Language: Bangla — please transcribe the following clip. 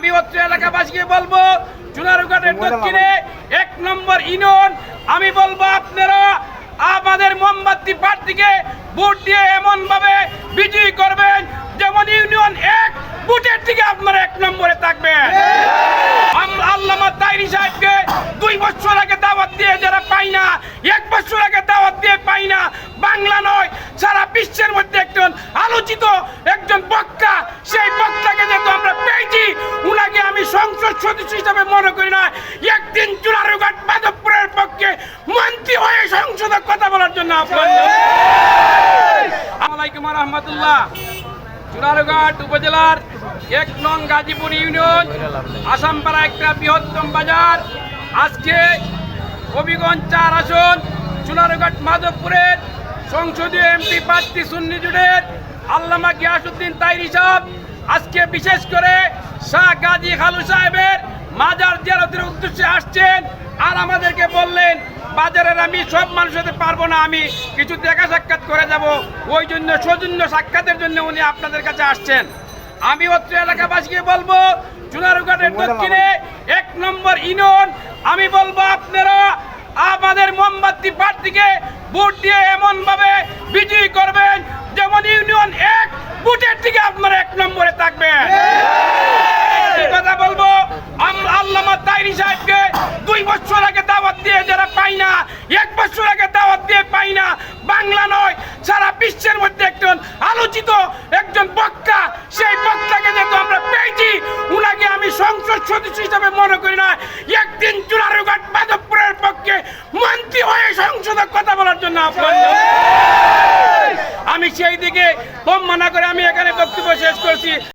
আমি অত্র এলাকাবাসীকে বলবো চুনারুঘাটের দক্ষিণে ১ নম্বর ইউনিয়ন আমি বলবো আপনারা আমাদের মোমবাতি প্রার্থীকে ভোট দিয়ে এমন ভাবে বিজয়ী করবেন যেমন ইউনিয়ন ১ ভোটের থেকে আপনারা ১ নম্বরে থাকবেন। আল্লামা তাইরি সাহেবকে ২ বছর আগে দাওয়াত দিয়ে যারা পাই না, ১ বছর আগে দাওয়াত দিয়ে পাই না, বাংলা নয় সারা বিশ্বের মধ্যে একজন আলোচিত একজন বক্তা, সেই বক্তাকে যেহেতু আমরা পেয়েছি উনাকে আমি সংসদ সদস্য হিসাবে মনে করি না একদিন চুনারুঘাট মাধবপুরের পক্ষে মন্ত্রী হয়ে সংসদে কথা বলার জন্য আসসালামু আলাইকুম ওয়া রাহমাতুল্লাহ। চুনারুঘাট উপজেলার ১ নং গাজীপুর ইউনিয়ন আসামপাড়া একটা বৃহত্তম বাজার। আজকে হবিগঞ্জ ৪ আসন চুনারুঘাট মাধবপুরের সংসদীয় এমপি প্রার্থী সুন্নি জোটের আল্লামা গিয়াসউদ্দিন তাইরি সাহেব আজকে বিশেষ করে শাহ গাজী খালু সাহেবের মাজার জিয়ারতের উদ্দেশ্যে আসছেন। আর আমাদেরকে বললেন বাজারের আমি সব মানুষের সাথে পারবো না, আমি কিছু দেখা সাক্ষাৎ করে যাব, ওই জন্য সৌজন্য সাক্ষাতের জন্য উনি আপনাদের কাছে আসছেন। আমি অত্র এলাকাবাসীকে বলবো চুনারুঘাটের দক্ষিণে ১ নম্বর ইউনিয়ন আমি বলবো আপনারা আমাদের মোমবাতি প্রার্থীকে ভোট দিয়ে এমন ভাবে বিজয়ী করবেন যেমন ইউনিয়ন ১ ভোটের থেকে আপনারা ১ নম্বরে থাকবেন। কথা বলবো আল্লামা তাইরি সাহেবকে ২ বছর আগে দাওয়াত দিয়ে যারা পাই না, ১ বছর আগে দাওয়াত দিয়ে পাই না, বাংলা নয় সারা বিশ্বের মধ্যে একজন আলোচিত একজন বক্তা, সেই বক্তাকে যেহেতু আমরা পেয়েছি উনাকে আমি সংসদ সদস্য হিসাবে মনে করি না একদিন চুনারুঘাট মাধবপুরের পক্ষে মন্ত্রী হয়ে সংসদে কথা বলার জন্য আমি সেই দিকে কম মানা করে আমি এখানে বক্তব্য শেষ করছি।